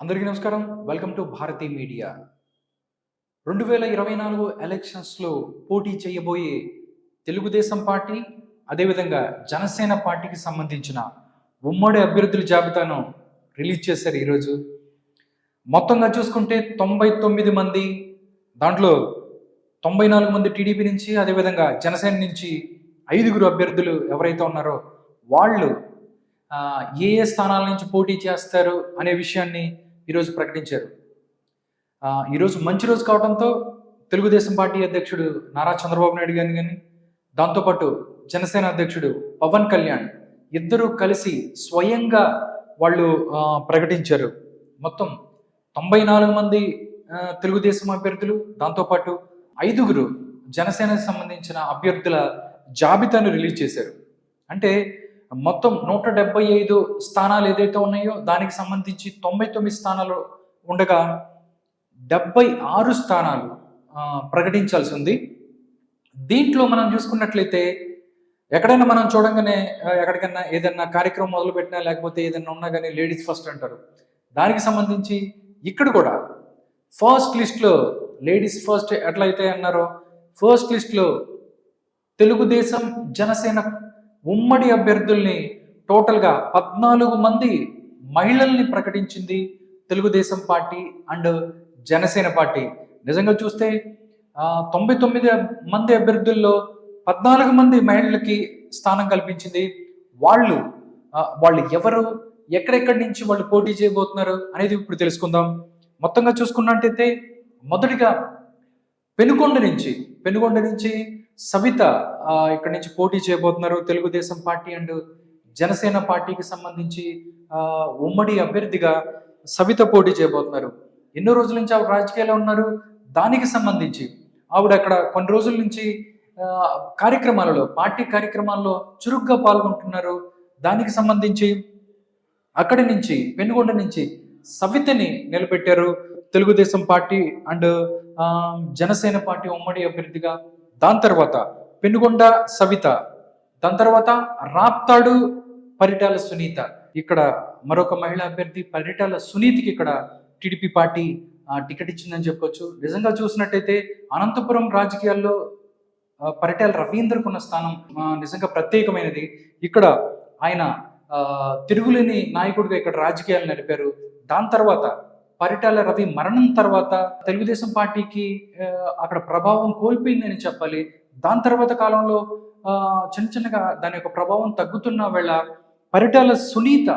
అందరికీ నమస్కారం. Welcome to Bharati media. 2024 ఎలక్షన్స్‌లో పోటీ చేయబోయే తెలుగుదేశం పార్టీ, అదేవిధంగా జనసేన పార్టీకి సంబంధించిన ఉమ్మడి అభ్యర్థుల జాబితాను రిలీజ్ చేశారు ఈరోజు. మొత్తంగా చూసుకుంటే 99 మంది, దాంట్లో 94 మంది టీడీపీ నుంచి, అదేవిధంగా జనసేన నుంచి 5గురు అభ్యర్థులు ఎవరైతే ఉన్నారో వాళ్ళు ఏ ఏ స్థానాల నుంచి పోటీ చేస్తారు అనే విషయాన్ని ఈరోజు ప్రకటించారు. ఈరోజు మంచి రోజు కావడంతో తెలుగుదేశం పార్టీ అధ్యక్షుడు నారా చంద్రబాబు నాయుడు గారిని కానీ, దాంతోపాటు జనసేన అధ్యక్షుడు పవన్ కళ్యాణ్ ఇద్దరూ కలిసి స్వయంగా వాళ్ళు ప్రకటించారు. మొత్తం 94 మంది తెలుగుదేశం అభ్యర్థులు, దాంతోపాటు 5గురు జనసేనకు సంబంధించిన అభ్యర్థుల జాబితాను రిలీజ్ చేశారు. అంటే మొత్తం 175 స్థానాలు ఏదైతే ఉన్నాయో దానికి సంబంధించి 99 స్థానాలు ఉండగా 76 స్థానాలు ప్రకటించాల్సి ఉంది. దీంట్లో మనం చూసుకున్నట్లయితే ఎక్కడైనా మనం చూడంగానే ఎక్కడికైనా ఏదైనా కార్యక్రమం మొదలుపెట్టినా లేకపోతే ఏదైనా ఉన్నా కానీ లేడీస్ ఫస్ట్ అంటారు. దానికి సంబంధించి ఇక్కడ కూడా ఫస్ట్ లిస్ట్లో లేడీస్ ఫస్ట్ ఎట్లయితే అన్నారో ఫస్ట్ లిస్ట్లో తెలుగుదేశం జనసేన ఉమ్మడి అభ్యర్థుల్ని టోటల్గా 14 మంది మహిళల్ని ప్రకటించింది Telugu Desam party and Janasena party. నిజంగా చూస్తే 99 మంది అభ్యర్థుల్లో 14 మంది మహిళలకి స్థానం కల్పించింది. వాళ్ళు ఎవరు, ఎక్కడెక్కడి నుంచి వాళ్ళు పోటీ చేయబోతున్నారు అనేది ఇప్పుడు తెలుసుకుందాం. మొత్తంగా చూసుకున్నట్టయితే మొదటిగా పెనుకొండ నుంచి సవిత ఇక్కడ నుంచి పోటీ చేయబోతున్నారు. తెలుగుదేశం పార్టీ అండ్ జనసేన పార్టీకి సంబంధించి ఉమ్మడి అభ్యర్థిగా సవిత పోటీ చేయబోతున్నారు. ఎన్నో రోజుల నుంచి ఆవిడ రాజకీయాల్లో ఉన్నారు. దానికి సంబంధించి ఆవిడ అక్కడ కొన్ని రోజుల నుంచి పార్టీ కార్యక్రమాల్లో చురుగ్గా పాల్గొంటున్నారు. దానికి సంబంధించి అక్కడి నుంచి పెనుగొండ నుంచి సవితని నిలబెట్టారు Telugu Desam party and Janasena party ఉమ్మడి అభ్యర్థిగా. దాని తర్వాత పెనుగొండ సవిత, దాని తర్వాత రాప్తాడు పరిటాల సునీత, ఇక్కడ మరొక మహిళా అభ్యర్థి పరిటాల సునీతికి ఇక్కడ టీడీపీ పార్టీ టికెట్ ఇచ్చిందని చెప్పొచ్చు. నిజంగా చూసినట్టయితే అనంతపురం రాజకీయాల్లో పరిటాల రవీంద్రకు ఉన్న స్థానం నిజంగా ప్రత్యేకమైనది. ఇక్కడ ఆయన తిరుగులేని నాయకుడిగా ఇక్కడ రాజకీయాలు నడిపారు. దాని తర్వాత పరిటాల రవి మరణం తర్వాత తెలుగుదేశం పార్టీకి అక్కడ ప్రభావం కోల్పోయిందని చెప్పాలి. దాని తర్వాత కాలంలో చిన్నగా దాని యొక్క ప్రభావం తగ్గుతున్న వేళ పరిటాల సునీత,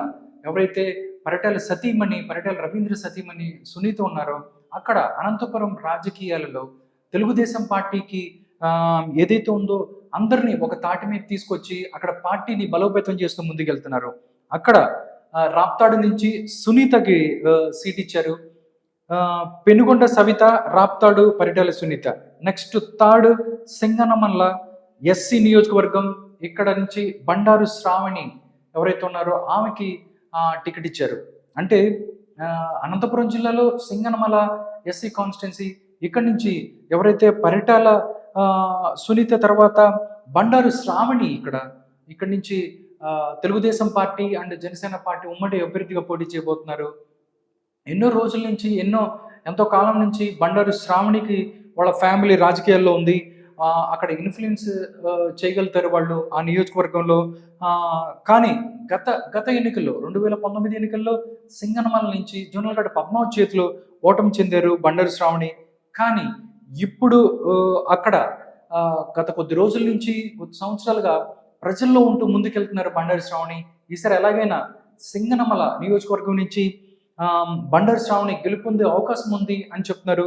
ఎవరైతే పరిటాల రవీంద్ర సతీమణి సునీత ఉన్నారో అక్కడ అనంతపురం రాజకీయాలలో తెలుగుదేశం పార్టీకి ఏదైతే ఉందో అందరినీ ఒక తాటి మీద తీసుకొచ్చి అక్కడ పార్టీని బలోపేతం చేస్తూ ముందుకెళ్తున్నారు. అక్కడ రాప్తాడు నుంచి సునీతకి సీట్ ఇచ్చారు. Penukonda Savitha, Raptadu Paritala Sunitha. Next third Singanamala SC నియోజకవర్గం, ఇక్కడ నుంచి బండారు శ్రావణి ఎవరైతే ఉన్నారో ఆమెకి టికెట్ ఇచ్చారు. అంటే అనంతపురం జిల్లాలో సింగనమల ఎస్సీ కాన్స్టిట్యున్సీ, ఇక్కడి నుంచి ఎవరైతే పరిటాల సునీత తర్వాత బండారు శ్రావణి ఇక్కడి నుంచి Telugu Desam party and Janasena party ఉమ్మడి అభ్యర్థిగా పోటీ చేయబోతున్నారు. ఎన్నో రోజుల నుంచి ఎంతో కాలం నుంచి బండారు శ్రావణికి వాళ్ళ ఫ్యామిలీ రాజకీయాల్లో ఉంది. అక్కడ ఇన్ఫ్లుయెన్స్ చేయగలుగుతారు వాళ్ళు ఆ నియోజకవర్గంలో. కానీ గత ఎన్నికల్లో 2019 ఎన్నికల్లో సింగనమల నుంచి జోనల్గడ్డ పద్మావతి చేతిలో ఓటమి చెందారు బండారు శ్రావణి. కానీ ఇప్పుడు అక్కడ గత కొద్ది రోజుల నుంచి కొద్ది సంవత్సరాలుగా ప్రజల్లో ఉంటూ ముందుకెళ్తున్నారు బండారు శ్రావణి. ఈసారి ఎలాగైనా సింగనమల నియోజకవర్గం నుంచి బండారు శ్రావణి గెలుపొందే అవకాశం ఉంది అని చెప్తున్నారు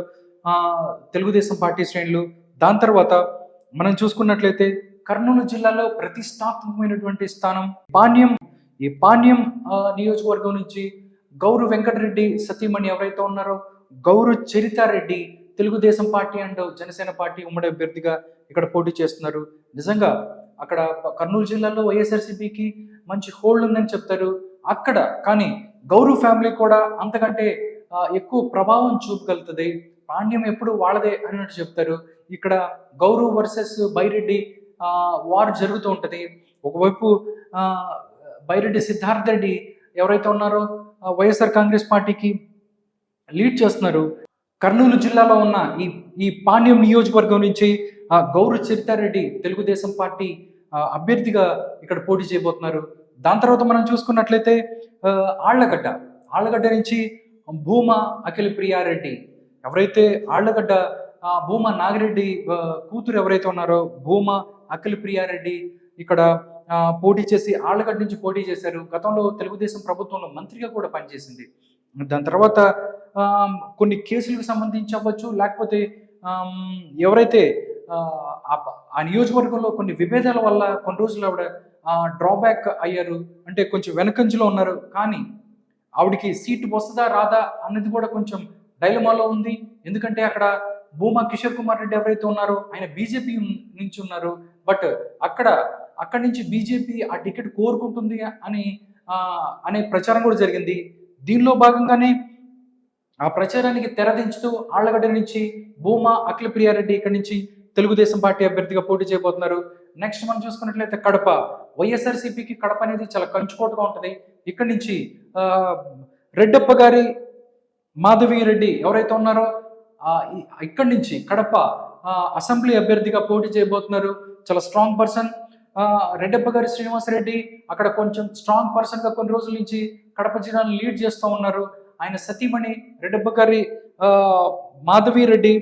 తెలుగుదేశం పార్టీ శ్రేణులు. దాని తర్వాత మనం చూసుకున్నట్లయితే కర్నూలు జిల్లాలో ప్రతిష్టాత్మకమైనటువంటి స్థానం పాణ్యం. ఈ పాణ్యం నియోజకవర్గం నుంచి గౌరు వెంకటరెడ్డి సతీమణి ఎవరైతే ఉన్నారో Gowru Charitareddy Telugu Desam party and Janasena party ఉమ్మడి అభ్యర్థిగా ఇక్కడ పోటీ చేస్తున్నారు. నిజంగా అక్కడ కర్నూలు జిల్లాలో వైఎస్ఆర్సీపీకి మంచి హోల్డ్ ఉందని చెప్తారు అక్కడ. కానీ గౌరు ఫ్యామిలీ కూడా అంతకంటే ఎక్కువ ప్రభావం చూపగలుగుతుంది. పాండ్యం ఎప్పుడు వాళ్ళదే అన్నట్టు చెప్తారు. ఇక్కడ గౌరు వర్సెస్ బైరెడ్డి వార్ జరుగుతూ ఉంటుంది. ఒకవైపు బైరెడ్డి సిద్ధార్థ రెడ్డి ఎవరైతే ఉన్నారో వైఎస్ఆర్ కాంగ్రెస్ పార్టీకి లీడ్ చేస్తున్నారు. కర్నూలు జిల్లాలో ఉన్న ఈ ఈ పాణ్యం నియోజకవర్గం నుంచి గౌరు చరితారెడ్డి తెలుగుదేశం పార్టీ అభ్యర్థిగా ఇక్కడ పోటీ చేయబోతున్నారు. దాని తర్వాత మనం చూసుకున్నట్లయితే ఆళ్లగడ్డ ఆళ్లగడ్డ నుంచి భూమా అఖిల ప్రియారెడ్డి, ఎవరైతే ఆళ్లగడ్డ భూమా నాగిరెడ్డి కూతురు ఎవరైతే ఉన్నారో భూమా అఖిల ప్రియారెడ్డి ఇక్కడ పోటీ చేసి ఆళ్లగడ్డ నుంచి పోటీ చేశారు. గతంలో తెలుగుదేశం ప్రభుత్వంలో మంత్రిగా కూడా పనిచేసింది. దాని తర్వాత కొన్ని కేసులకు సంబంధించి అవ్వచ్చు, లేకపోతే ఎవరైతే ఆ నియోజకవర్గంలో కొన్ని విభేదాల వల్ల కొన్ని రోజులు ఆవిడ డ్రాబ్యాక్ అయ్యారు, అంటే కొంచెం వెనకంజలో ఉన్నారు. కానీ ఆవిడకి సీటు వస్తుందా రాదా అన్నది కూడా కొంచెం డైలమాలో ఉంది. ఎందుకంటే అక్కడ భూమా కిషోర్ కుమార్ రెడ్డి ఎవరైతే ఉన్నారో ఆయన బీజేపీ నుంచి ఉన్నారు. బట్ అక్కడి నుంచి బీజేపీ ఆ టికెట్ కోరుకుంటుంది అనే ప్రచారం కూడా జరిగింది. దీనిలో భాగంగానే ఆ ప్రచారానికి తెరదించుతూ ఆళ్లగడ్డ నుంచి భూమా అఖిల ప్రియారెడ్డి ఇక్కడి నుంచి తెలుగుదేశం పార్టీ అభ్యర్థిగా పోటీ చేయబోతున్నారు. నెక్స్ట్ మనం చూసుకున్నట్లయితే కడప, వైఎస్ఆర్సీపీకి కడప అనేది చాలా కంచుకోటగా ఉంటుంది. ఇక్కడి నుంచి రెడ్డప్ప గారి మాధవి రెడ్డి ఎవరైతే ఉన్నారో ఇక్కడి నుంచి కడప అసెంబ్లీ అభ్యర్థిగా పోటీ చేయబోతున్నారు. చాలా స్ట్రాంగ్ పర్సన్ రెడ్డప్ప గారి శ్రీనివాసరెడ్డి అక్కడ కొంచెం స్ట్రాంగ్ పర్సన్గా కొన్ని రోజుల నుంచి కడప జిల్లాను లీడ్ చేస్తూ ఉన్నారు. ఆయన సతీమణి రెడ్డప్ప గారి మాధవి రెడ్డి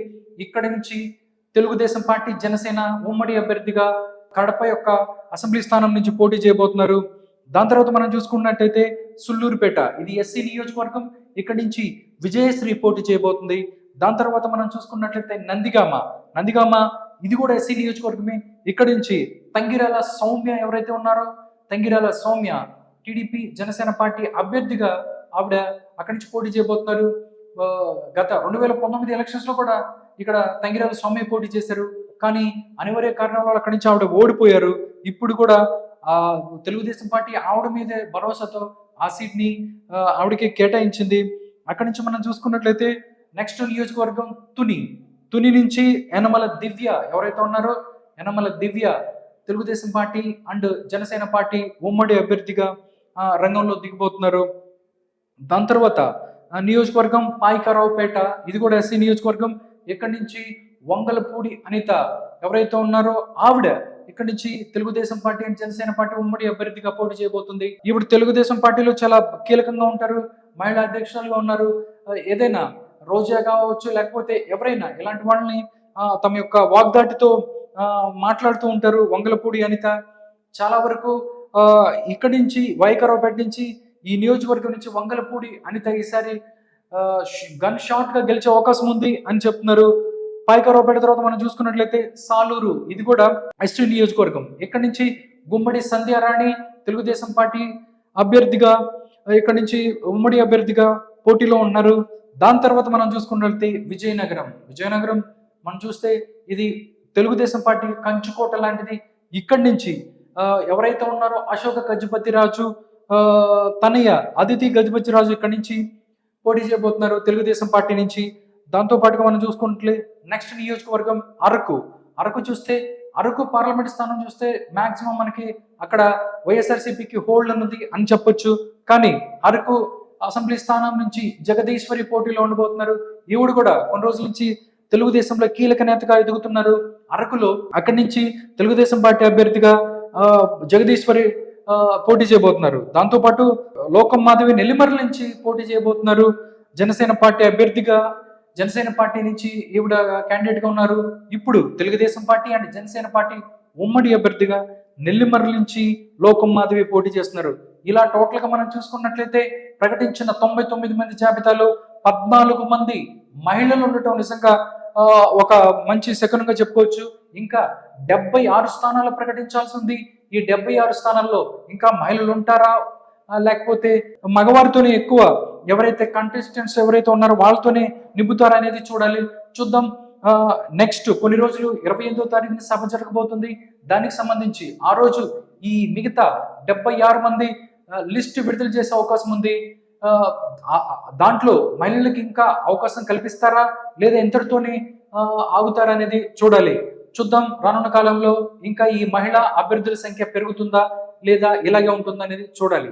ఇక్కడి నుంచి తెలుగుదేశం పార్టీ జనసేన ఉమ్మడి అభ్యర్థిగా కడప యొక్క అసెంబ్లీ స్థానం నుంచి పోటీ చేయబోతున్నారు. దాని తర్వాత మనం చూసుకున్నట్టయితే సుల్లూరుపేట, ఇది ఎస్సీ నియోజకవర్గం, ఇక్కడి నుంచి విజయశ్రీ పోటీ చేయబోతుంది. దాని తర్వాత మనం చూసుకున్నట్లయితే నందిగామ ఇది కూడా ఎస్సీ నియోజకవర్గమే. ఇక్కడి నుంచి తంగిరాల సౌమ్య ఎవరైతే ఉన్నారో తంగిరాల సౌమ్య టీడీపీ జనసేన పార్టీ అభ్యర్థిగా ఆవిడ అక్కడి నుంచి పోటీ చేయబోతున్నారు. గత 2019 ఎలక్షన్స్ లో కూడా ఇక్కడ తంగిరాల సౌమ్య పోటీ చేశారు. కానీ అనివార్య కారణాల వల్ల అక్కడి నుంచి ఆవిడ ఓడిపోయారు. ఇప్పుడు కూడా తెలుగుదేశం పార్టీ ఆవిడ మీదే భరోసాతో ఆ సీట్ ని ఆవిడకి కేటాయించింది. అక్కడి నుంచి మనం చూసుకున్నట్లయితే నెక్స్ట్ నియోజకవర్గం తుని నుంచి యనమల దివ్య ఎవరైతే ఉన్నారో Yanamala Divya Telugu Desam party and Janasena party ఉమ్మడి అభ్యర్థిగా రంగంలో దిగిపోతున్నారు. దాని తర్వాత నియోజకవర్గం పాయికరావుపేట, ఇది కూడా ఎస్సీ నియోజకవర్గం. ఇక్కడి నుంచి వంగలపూడి అనిత ఎవరైతే ఉన్నారో ఆవిడ ఇక్కడి నుంచి Telugu Desam party and Janasena party ఉమ్మడి అభ్యర్థిగా పోటీ చేయబోతుంది. ఇప్పుడు తెలుగుదేశం పార్టీలో చాలా కీలకంగా ఉంటారు, మహిళా అధ్యక్షులుగా ఉన్నారు. ఏదైనా రోజా కావచ్చు, లేకపోతే ఎవరైనా ఇలాంటి వాళ్ళని తమ యొక్క వాగ్దాటితో మాట్లాడుతూ ఉంటారు. వంగలపూడి అనిత చాలా వరకు ఇక్కడి నుంచి వైకరావుపేట నుంచి ఈ నియోజకవర్గం నుంచి వంగలపూడి అనిత ఈసారి గన్ షాట్ గా గెలిచే అవకాశం ఉంది అని చెప్తున్నారు. పాయకరావుపేట తర్వాత మనం చూసుకున్నట్లయితే సాలూరు, ఇది కూడా ఎస్టీ నియోజకవర్గం. ఇక్కడి నుంచి గుమ్మడి సంధ్యారాణి తెలుగుదేశం పార్టీ అభ్యర్థిగా ఇక్కడి నుంచి ఉమ్మడి అభ్యర్థిగా పోటీలో ఉన్నారు. దాని తర్వాత మనం చూసుకున్నట్లయితే విజయనగరం మనం చూస్తే ఇది తెలుగుదేశం పార్టీ కంచుకోట లాంటిది. ఇక్కడి నుంచి ఎవరైతే ఉన్నారో అశోక గజపతి రాజు తనయ్య అదితి గజపతి రాజు ఇక్కడి నుంచి పోటీ చేయబోతున్నారు తెలుగుదేశం పార్టీ నుంచి. దాంతో పాటుగా మనం చూసుకుంటే నెక్స్ట్ నియోజకవర్గం అరకు చూస్తే అరకు పార్లమెంట్ స్థానం చూస్తే మాక్సిమం మనకి అక్కడ వైఎస్ఆర్సీపీకి హోల్డ్ ఉన్నది అని చెప్పొచ్చు. కానీ అరకు అసెంబ్లీ స్థానం నుంచి జగదీశ్వరి పోటీలో ఉండబోతున్నారు. ఈవిడ కూడా కొన్ని రోజుల నుంచి తెలుగుదేశంలో కీలక నేతగా ఎదుగుతున్నారు. అరకులో అక్కడి నుంచి తెలుగుదేశం పార్టీ అభ్యర్థిగా జగదీశ్వరి పోటీ చేయబోతున్నారు. దాంతోపాటు లోకం మాధవి నెల్లిమర్ల నుంచి పోటీ చేయబోతున్నారు జనసేన పార్టీ అభ్యర్థిగా. జనసేన పార్టీ నుంచి ఈవిడ క్యాండిడేట్ గా ఉన్నారు. ఇప్పుడు Telugu Desam party and Janasena party ఉమ్మడి అభ్యర్థిగా నెల్లిమర్ల నుంచి లోకం మాధవి పోటీ చేస్తున్నారు. ఇలా టోటల్ గా మనం చూసుకున్నట్లయితే ప్రకటించిన 99 మంది జాబితాలో 14 మంది మహిళలు ఉండటం నిజంగా ఒక మంచి శకునంగా చెప్పుకోవచ్చు. ఇంకా 76 స్థానాలు ప్రకటించాల్సి ఉంది. ఈ 76 స్థానాల్లో ఇంకా మహిళలు ఉంటారా, లేకపోతే మగవారితోనే ఎక్కువ ఎవరైతే కంటెస్టెంట్స్ ఎవరైతే ఉన్నారో వాళ్ళతోనే నింపుతారా అనేది చూద్దాం. నెక్స్ట్ కొన్ని రోజులు 28వ తారీఖున సభ జరగబోతుంది. దానికి సంబంధించి ఆ రోజు ఈ మిగతా 76 మంది లిస్ట్ విడుదల చేసే అవకాశం ఉంది. దాంట్లో మహిళలకు ఇంకా అవకాశం కల్పిస్తారా లేదా ఎంతటితోనే ఆగుతారా అనేది చూద్దాం. రానున్న కాలంలో ఇంకా ఈ మహిళా అభ్యర్థుల సంఖ్య పెరుగుతుందా లేదా ఇలాగే ఉంటుందా అనేది చూడాలి.